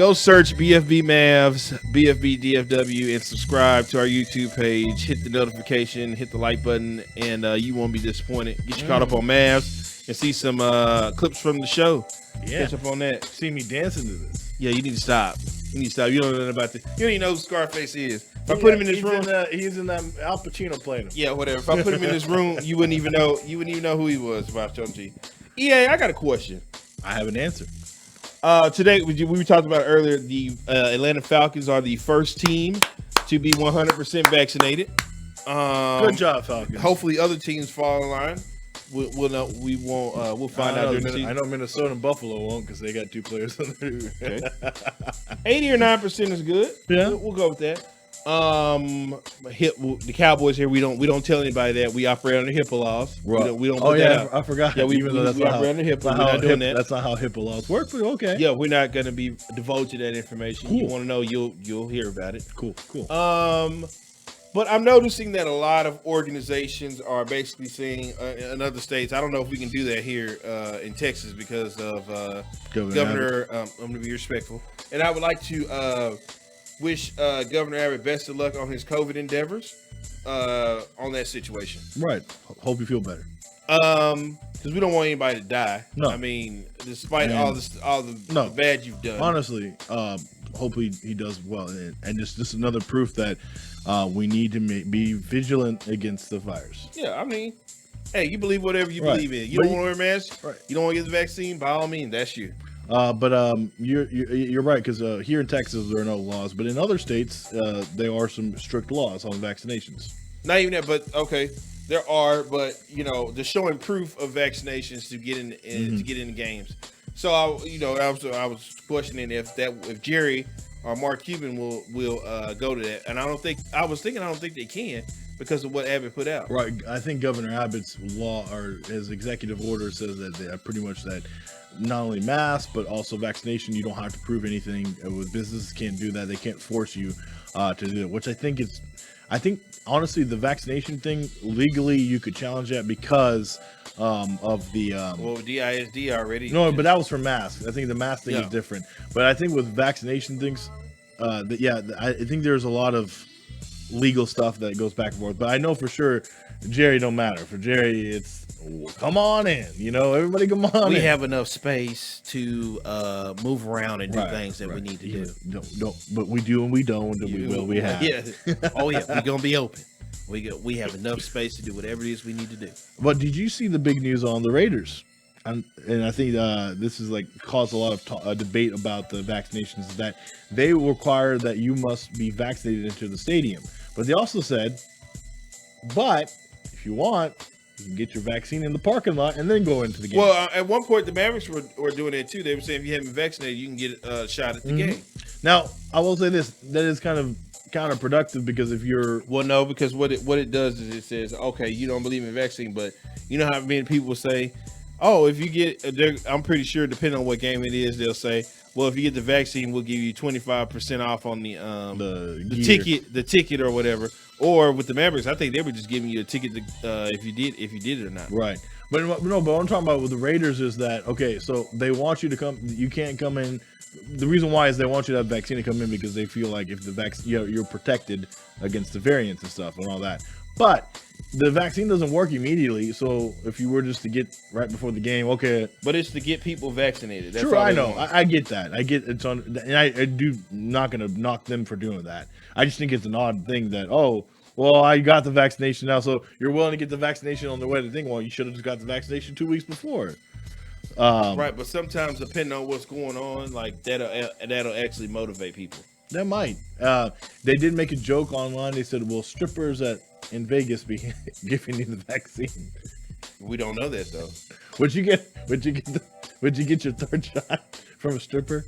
Go search BFB Mavs, BFB DFW, and subscribe to our YouTube page. Hit the notification, hit the like button, and you won't be disappointed. Get you caught up on Mavs and see some clips from the show. Yeah. Catch up on that. See me dancing to this. Yeah, you need to stop. You don't know nothing about this. You don't even know who Scarface is. If I put him in this room, he's in Al Pacino playing him. Yeah, whatever. If I put him in this room, you wouldn't even know. You wouldn't even know who he was. About G. EA, I got a question. I have an answer. Today, we talked about earlier, the Atlanta Falcons are the first team to be 100% vaccinated. Good job, Falcons. Hopefully, other teams fall in line. We'll know. We won't. We'll find out during the season. I know Minnesota and Buffalo won't because they got 2 players on there. Okay. 80 or 9% is good. Yeah, we'll go with that. The Cowboys here. We don't tell anybody that we operate under HIPAA laws. Right. We don't put that out. I forgot. Yeah, we operate under HIPAA. We're not doing that. That's not how HIPAA laws work, but okay. Yeah, we're not going to be divulging that information. Cool. You want to know, you'll hear about it. Cool. But I'm noticing that a lot of organizations are basically saying in other states. I don't know if we can do that here in Texas because of Governor. I'm going to be respectful, and I would like to wish Governor Abbott best of luck on his COVID endeavors on that situation. Right. Hope you feel better. Because we don't want anybody to die. No. I mean, despite all the bad you've done. Honestly, hopefully he does well, and just another proof that we need to be vigilant against the virus. Yeah, I mean, hey, you believe whatever you believe in. You don't want to wear a mask. Right. You don't want to get the vaccine. By all means, that's you. But you're right, because here in Texas there are no laws, but in other states there are some strict laws on vaccinations. Not even that, but okay, there are, but they're showing proof of vaccinations to get in to get in the games. So I was questioning if Jerry or Mark Cuban will go to that, and I don't think they can because of what Abbott put out. Right, I think Governor Abbott's law or his executive order says that they are pretty much that. Not only mask, but also vaccination. You don't have to prove anything. With businesses can't do that. They can't force you to do it, which I think honestly, the vaccination thing, legally, you could challenge that because of the... DISD already... No, but that was for masks. I think the mask thing is different. But I think with vaccination things, I think there's a lot of legal stuff that goes back and forth. But I know for sure, Jerry don't matter. For Jerry, it's... Come on in, everybody come on in. We have enough space to move around and do things that we need to do. Don't, but we do and we don't, and we will, we have. Yeah. Oh, yeah, we're going to be open. We have enough space to do whatever it is we need to do. But did you see the big news on the Raiders? And I think this is caused a lot of debate about the vaccinations, is that they require that you must be vaccinated into the stadium. But they also said, but if you want, you can get your vaccine in the parking lot and then go into the game. Well, at one point, the Mavericks were doing it too. They were saying if you haven't been vaccinated, you can get a shot at the game. Now, I will say this: that is kind of counterproductive because if you're because what it does is it says, okay, you don't believe in vaccine, but you know how many people say, oh, if you get, I'm pretty sure depending on what game it is, they'll say, well, if you get the vaccine, we'll give you 25% off on the ticket or whatever. Or with the Mavericks, I think they were just giving you a ticket if you did it or not. Right. But what I'm talking about with the Raiders is that, okay, so they want you to come. You can't come in. The reason why is they want you to have vaccine to come in because they feel like if the vaccine, you're protected against the variants and stuff and all that. But the vaccine doesn't work immediately. So if you were just to get right before the game, okay. But it's to get people vaccinated. That's sure, I know. I get that. I get it's on, and I do not going to knock them for doing that. I just think it's an odd thing that, oh, well, I got the vaccination now, so you're willing to get the vaccination on the way to the thing. Well, you should have just got the vaccination 2 weeks before. Right, but sometimes depending on what's going on, like that'll actually motivate people. That might. They did make a joke online. They said, "Will strippers in Vegas be giving you the vaccine?" We don't know that though. Would you get your third shot from a stripper?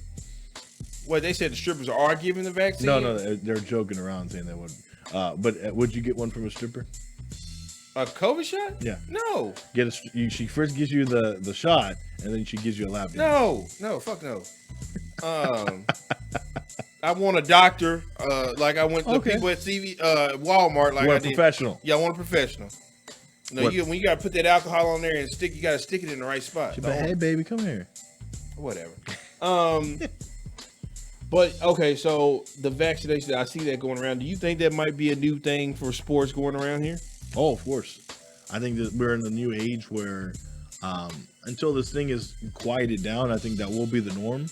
Well, they said the strippers are giving the vaccine. No, they're joking around saying they wouldn't. But would you get one from a stripper? A COVID shot? Yeah. No. She first gives you the shot, and then she gives you a lap dance. No, fuck no. I want a doctor, like I went to people at Walmart, like I did. Professional. Yeah, I want a professional. No, when you gotta put that alcohol on there and you gotta stick it in the right spot. She's like, hey baby, come here. Whatever. But okay, so the vaccination, I see that going around. Do you think that might be a new thing for sports going around here? Oh, of course. I think that we're in a new age where until this thing is quieted down, I think that will be the norm.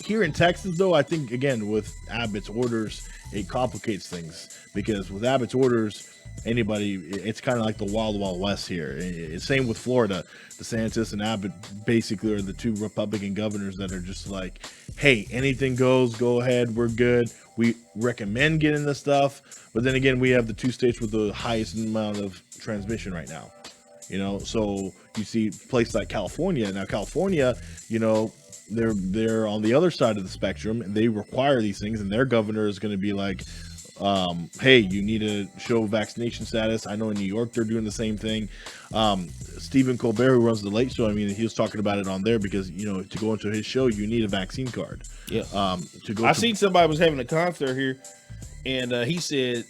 Here in Texas, though, I think, again, with Abbott's orders, it complicates things because with Abbott's orders, it's kind of like the wild, wild west here. Same with Florida. DeSantis and Abbott basically are the two Republican governors that are just like, hey, anything goes, go ahead, we're good. We recommend getting this stuff. But then again, we have the two states with the highest amount of transmission right now. So you see places like California. Now, California, they're on the other side of the spectrum, and they require these things, and their governor is going to be like, hey, you need to show vaccination status. I know in New York they're doing the same thing. Stephen Colbert, who runs the Late Show, he was talking about it on there because to go into his show you need a vaccine card. Yeah. I seen somebody was having a concert here, and he said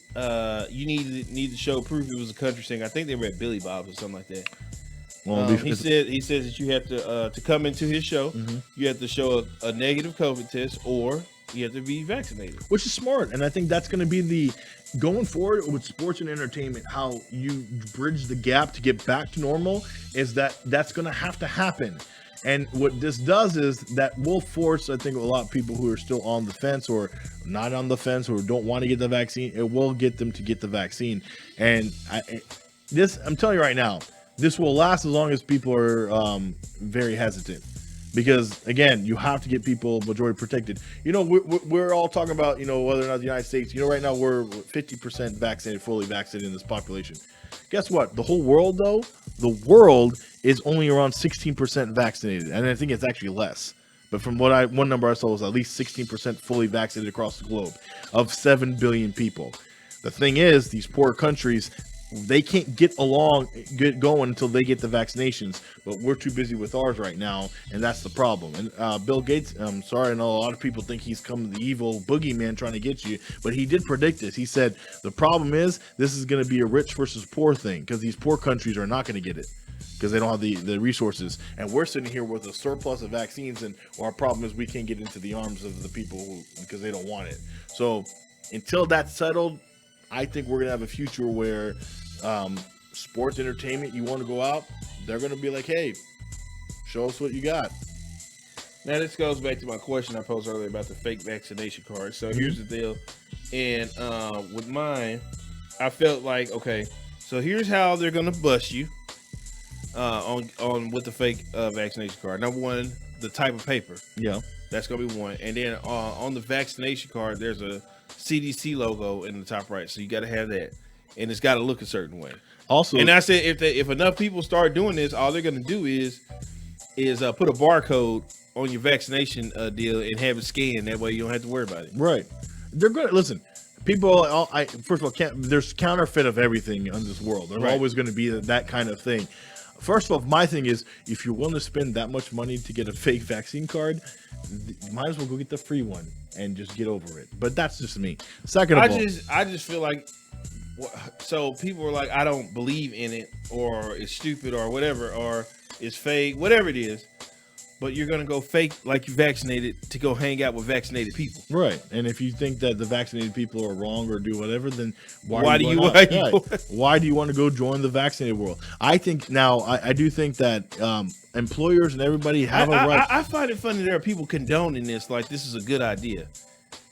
you need to show proof it was a country singer. I think they were at Billy Bob's or something like that. Well, he says that you have to come into his show. Mm-hmm. You have to show a negative COVID test, or you have to be vaccinated, which is smart. And I think that's going to be the going forward with sports and entertainment. How you bridge the gap to get back to normal is that's going to have to happen. And what this does is that will force, I think, a lot of people who are still on the fence or not on the fence or don't want to get the vaccine. It will get them to get the vaccine. And I'm telling you right now, this will last as long as people are very hesitant, because again, you have to get people majority protected. We're all talking about whether or not the United States. Right now we're 50% vaccinated, fully vaccinated in this population. Guess what? The whole world, though, the world is only around 16% vaccinated, and I think it's actually less. But from one number I saw was at least 16% fully vaccinated across the globe of 7 billion people. The thing is, these poor countries, they can't get going until they get the vaccinations, but we're too busy with ours right now, and that's the problem. And Bill Gates, I'm sorry, I know a lot of people think he's come the evil boogeyman trying to get you, but he did predict this. He said the problem is this is going to be a rich versus poor thing, because these poor countries are not going to get it because they don't have the resources, and we're sitting here with a surplus of vaccines, and our problem is we can't get into the arms of the people because they don't want it. So until that's settled, I think we're going to have a future where sports entertainment, you want to go out, they're going to be like, hey, show us what you got. Now, this goes back to my question I posed earlier about the fake vaccination card. So here's the deal. And with mine, I felt like, okay, so here's how they're going to bust you on with the fake vaccination card. Number one, the type of paper. Yeah. That's going to be one. And then on the vaccination card, there's a CDC logo in the top right. So you got to have that. And it's got to look a certain way. Also, and I said if enough people start doing this, all they're going to do is put a barcode on your vaccination deal and have it scanned. That way you don't have to worry about it. Right. They're good. Listen, people. First of all, there's counterfeit of everything in this world. There's always going to be that kind of thing. First of all, my thing is, if you're willing to spend that much money to get a fake vaccine card, you might as well go get the free one and just get over it. But that's just me. Second of all, I just feel like. So people are like, I don't believe in it, or it's stupid, or whatever, or it's fake, whatever it is. But you're going to go fake like you vaccinated to go hang out with vaccinated people. Right. And if you think that the vaccinated people are wrong or do whatever, then why do you want to go join the vaccinated world? I think now, I do think that employers and everybody have a right. I find it funny there are people condoning this, like this is a good idea.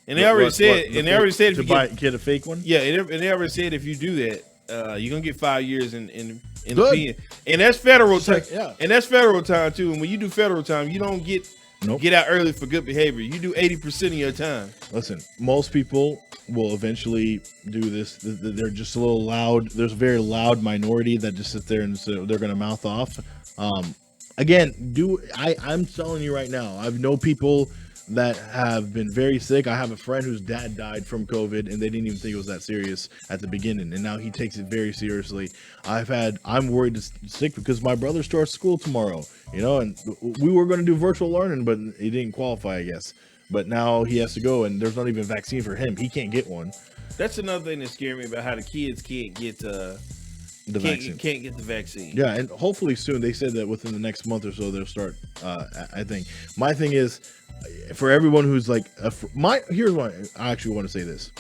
And they already said, if you get a fake one. Yeah, and they already said if you do that, you're gonna get 5 years in the pen, and that's federal time. Yeah, and that's federal time too. And when you do federal time, you don't get out early for good behavior. You do 80% of your time. Listen, most people will eventually do this. They're just a little loud. There's a very loud minority that just sit there and they're gonna mouth off. Again, I'm telling you right now, I know people that have been very sick. I have a friend whose dad died from COVID, and they didn't even think it was that serious at the beginning, and now he takes it very seriously. I'm worried to sick because my brother starts school tomorrow, and we were going to do virtual learning, but he didn't qualify, I guess. But now he has to go, and there's not even a vaccine for him. He can't get one. That's another thing that scared me about how the kids can't get Can't get the vaccine. Yeah, and hopefully soon. They said that within the next month or so they'll start. I think my thing is for everyone who's like here's why I actually want to say this.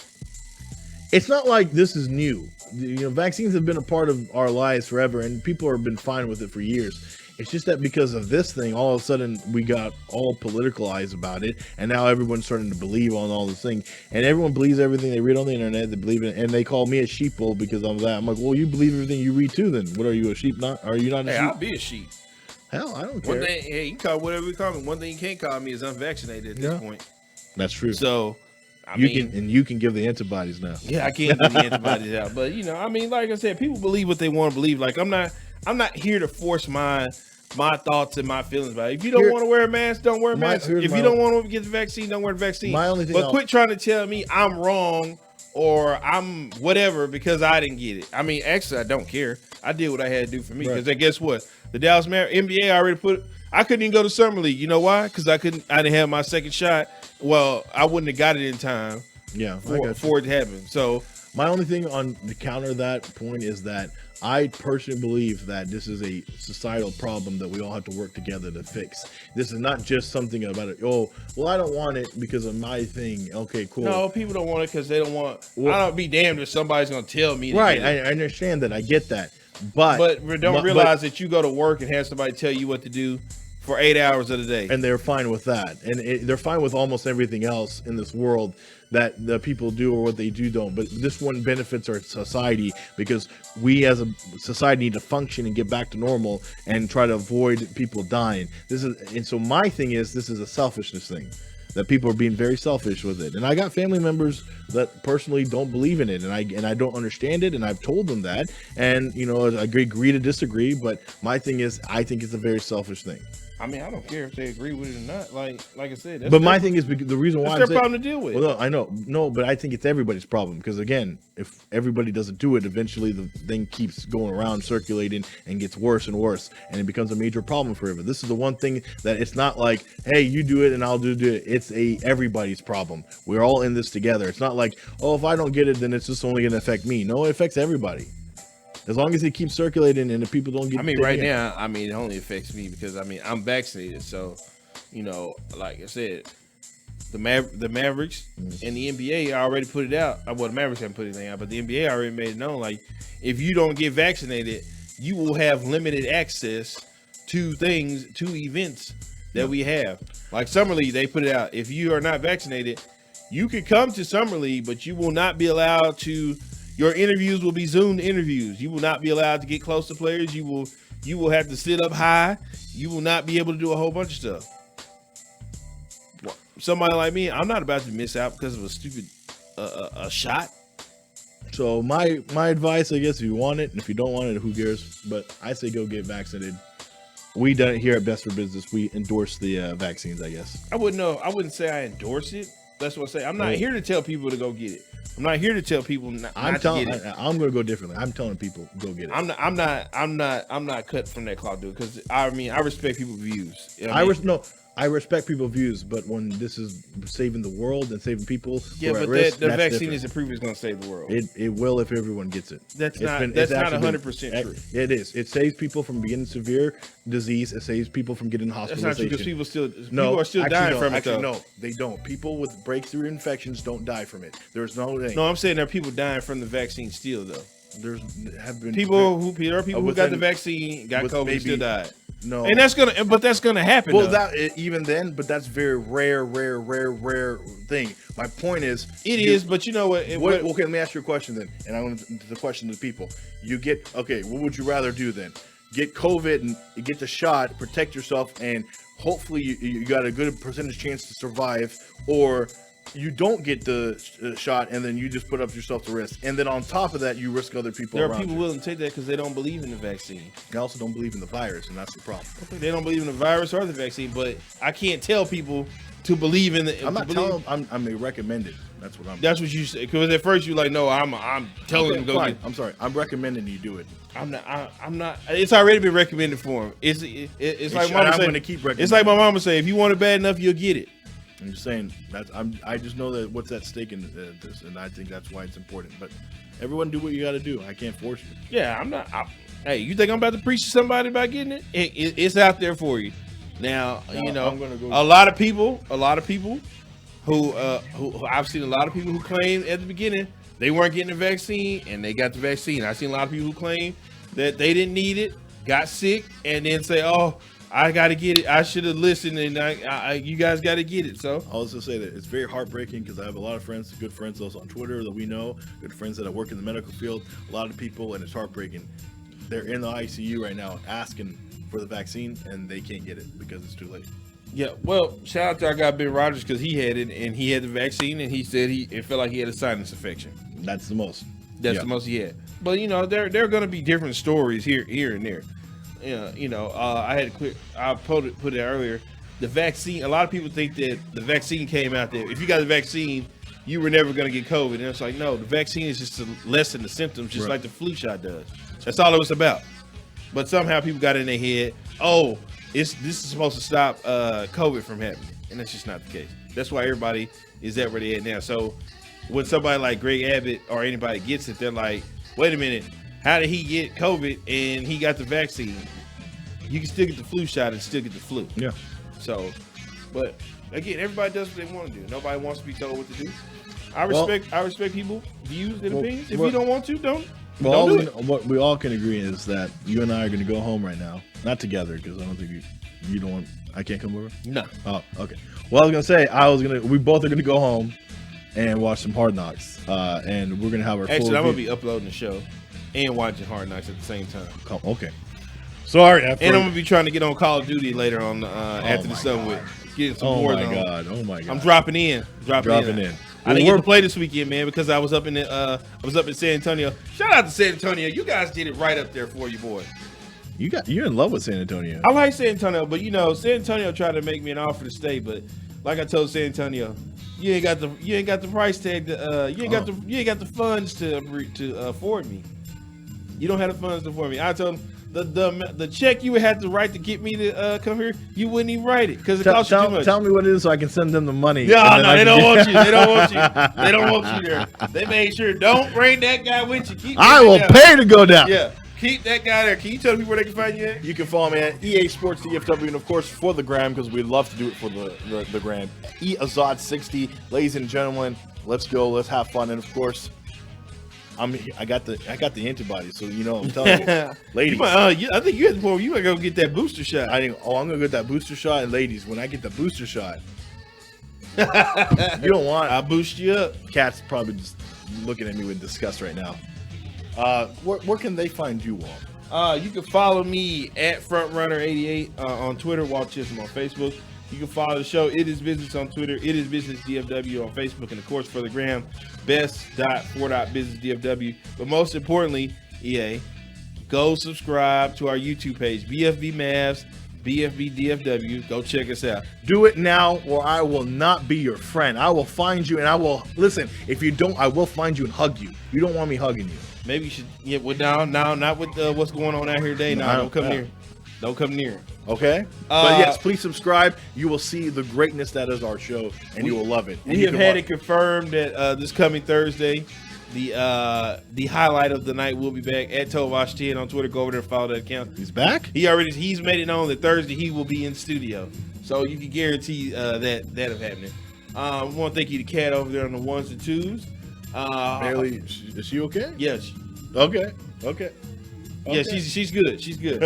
It's not like this is new. Vaccines have been a part of our lives forever, and people have been fine with it for years. It's just that because of this thing, all of a sudden we got all politicalized about it, and now everyone's starting to believe on all this thing, and everyone believes everything they read on the internet. They believe it, and they call me a sheeple because I'm that. I'm like, well, you believe everything you read too. Then what are you, a sheep? Not? Are you not a sheep? I'll be a sheep. Hell, I don't care. One thing, hey, you can call whatever you call me. One thing you can't call me is unvaccinated at this point. That's true. So you can give the antibodies now. Yeah, I can't give the antibodies out, but like I said, people believe what they want to believe. Like I'm not here to force my thoughts and my feelings about it. If you don't want to wear a mask, don't wear a mask. If you don't want to get the vaccine, don't wear the vaccine. My only thing, but quit trying to tell me I'm wrong or I'm whatever because I didn't get it. I mean, actually, I don't care. I did what I had to do for me. Because then guess what? The Dallas NBA already I couldn't even go to Summer League. You know why? Because I didn't have my second shot. Well, I wouldn't have got it in time. Yeah, for it to happen. So my only thing on to counter that point is that I personally believe that this is a societal problem that we all have to work together to fix. This is not just something about it. Oh, well, I don't want it because of my thing. Okay, cool. No, people don't want it because they don't want. Well, I don't be damned if somebody's going to tell me. Right, I understand that. I get that, but don't realize that you go to work and have somebody tell you what to do for 8 hours of the day, and they're fine with that, and they're fine with almost everything else in this world that the people do or what they don't. But this one benefits our society because we as a society need to function and get back to normal and try to avoid people dying. So my thing is, this is a selfishness thing, that people are being very selfish with it. And I got family members that personally don't believe in it, and I don't understand it, and I've told them that, and I agree to disagree. But my thing is, I think it's a very selfish thing. I mean, I don't care if they agree with it or not. Like I said, but my thing is, the reason why it's their problem to deal with. Well, no, I know, no, but I think it's everybody's problem because again, if everybody doesn't do it, eventually the thing keeps going around, circulating, and gets worse and worse, and it becomes a major problem for everyone. This is the one thing that it's not like, hey, you do it and I'll do it. It's everybody's problem. We're all in this together. It's not like, oh, if I don't get it, then it's just only going to affect me. No, it affects everybody. As long as it keeps circulating and the people don't get. I mean, right now, it only affects me because I'm vaccinated. So, like I said, the Mavericks and the NBA already put it out. Well, the Mavericks haven't put anything out, but the NBA already made it known. Like, if you don't get vaccinated, you will have limited access to events that we have. Like Summer League, they put it out. If you are not vaccinated, you can come to Summer League, but you will not be allowed to. Your interviews will be Zoom interviews. You will not be allowed to get close to players. You will have to sit up high. You will not be able to do a whole bunch of stuff. Somebody like me, I'm not about to miss out because of a stupid a shot. So my advice, I guess, if you want it, and if you don't want it, who cares? But I say go get vaccinated. We done it here at Best for Business. We endorse the vaccines, I guess. I wouldn't say I endorse it. That's what I say. I'm not here to tell people to go get it. I'm not here to tell people not to get it. I'm going to go differently. I'm telling people go get it. I'm not cut from that cloth, dude. Because I respect people's views. I respect people's views, but when this is saving the world and saving people, but risk, the vaccine isn't proof it's going to save the world. It will if everyone gets it. That's not 100% true. It is. It saves people from getting severe disease. It saves people from getting hospitalization. That's not true because people are still dying from it. No, they don't. People with breakthrough infections don't die from it. There's no thing. No, I'm saying there are people dying from the vaccine still, though. There have been people who got the vaccine, got COVID, still died. No, and that's gonna happen. Well, even then, but that's very rare thing. My point is, but you know what? Okay, let me ask you a question then, and I want the question to the people. What would you rather do then? Get COVID and get the shot, protect yourself, and hopefully you got a good percentage chance to survive, or you don't get the shot and then you just put up yourself to risk, and then on top of that you risk other people around. There are people willing to take that because they don't believe in the vaccine. They also don't believe in the virus, and that's the problem. They don't believe in the virus or the vaccine, but I can't tell people to believe in the. I'm not telling them. I'm recommended. That's what I'm. That's what you say. Because at first you're like, no, I'm telling them to go. Fine. I'm sorry. I'm recommending you do it. I'm not. It's already been recommended for him. It's like mama say. I'm going to keep recommending. It's like my mama say, if you want it bad enough, you'll get it. I'm just saying I just know that what's at stake in this, and I think that's why it's important. But everyone do what you got to do. I can't force you. Yeah, I'm not. Hey, you think I'm about to preach to somebody about getting it? It's out there for you. Now, No, you know, I'm gonna go. a lot of people who I've seen a lot of people who claim at the beginning they weren't getting the vaccine and they got the vaccine. I've seen a lot of people who claim that they didn't need it, got sick, and then say, "Oh, I got to get it. I should have listened, and you guys got to get it." So I'll also say that it's very heartbreaking because I have a lot of friends, good friends also on Twitter that we know, good friends that I work in the medical field, a lot of people, and it's heartbreaking. They're in the ICU right now asking for the vaccine, and they can't get it because it's too late. yeah, well, shout out to our guy Ben Rogers because he had it and he had the vaccine, and he said it felt like he had a sinus infection. That's the most. That's Yeah. the most he had. But you know, there are going to be different stories here and there. You know, I put it earlier. The vaccine. A lot of people think that the vaccine came out there. If you got the vaccine, you were never going to get COVID. And it's like, no, the vaccine is just to lessen the symptoms, just like the flu shot does. That's all it was about. But somehow people got in their head, oh, this is supposed to stop COVID from happening, and that's just not the case. That's why everybody is at where they're at now. So when somebody like Greg Abbott or anybody gets it, they're like, wait a minute, how did he get COVID and he got the vaccine? You can still get the flu shot and still get the flu. Yeah. So, but again, everybody does what they want to do. Nobody wants to be told what to do. I respect people's views and opinions. If you don't want to, don't do it. What we all can agree is that you and I are going to go home right now, not together because I don't think you don't want. I can't come over. No. Oh, okay. Well, I was gonna say we both are gonna go home and watch some Hard Knocks, and we're gonna have our. Actually, I'm gonna be uploading the show and watching Hard Knocks at the same time. Okay. Sorry. And I'm gonna be trying to get on Call of Duty later on after the sun with getting some more. Oh my god. I'm dropping in. Dropping in. I didn't get to play this weekend, man, because I was up in San Antonio. Shout out to San Antonio. You guys did it right up there for you, boy. You're in love with San Antonio. I like San Antonio, but you know, San Antonio tried to make me an offer to stay, but like I told San Antonio, you ain't got the price tag to you ain't got the funds to afford me. You don't have the funds to afford me. I told him the check you would have to write to get me to come here, you wouldn't even write it because it costs you too much. Tell me what it is so I can send them the money. No, they don't want you. They don't want you. They don't want you there. They made sure don't bring that guy with you. I will pay to go down. Yeah. Keep that guy there. Can you tell people where they can find you at? You can follow me at EA Sports DFW, and of course for the gram, because we'd love to do it for the gram. Azad60, ladies and gentlemen, let's go. Let's have fun, and of course, I got the antibodies, so you know I'm telling you, ladies. I think you had the point where you gotta go get that booster shot. I'm gonna get that booster shot, and ladies, when I get the booster shot, you don't want. I'll boost you up. Cat's probably just looking at me with disgust right now. Where can they find you all? You can follow me at FrontRunner88 on Twitter, Walt Chisholm on Facebook. You can follow the show, It Is Business on Twitter, It Is Business DFW on Facebook, and of course for the gram, best.for.businessdfw. But most importantly, EA, go subscribe to our YouTube page, BFB Mavs, BFB DFW. Go check us out. Do it now, or I will not be your friend. I will find you, and I will listen. If you don't, I will find you and hug you. You don't want me hugging you. Maybe you should. Yeah, well, now, not with what's going on out here today. No, don't come near. Don't come near. Okay. But yes, please subscribe. You will see the greatness that is our show, and you will love it. We have had it confirmed that this coming Thursday, the highlight of the night will be back at Tovash10 on Twitter. Go over there and follow that account. He's back. He's made it known that Thursday he will be in studio, so you can guarantee that of happening. I want to thank you to Kat over there on the ones and twos. Bailey, is she okay? Yes. Okay. Yeah, she's good. She's good.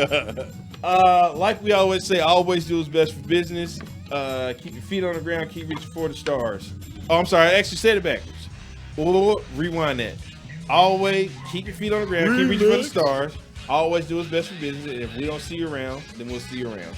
Like we always say, always do what's best for business. Keep your feet on the ground. Keep reaching for the stars. Oh, I'm sorry. I actually said it backwards. Rewind that. Always keep your feet on the ground. Keep reaching for the stars. Always do what's best for business. And if we don't see you around, then we'll see you around.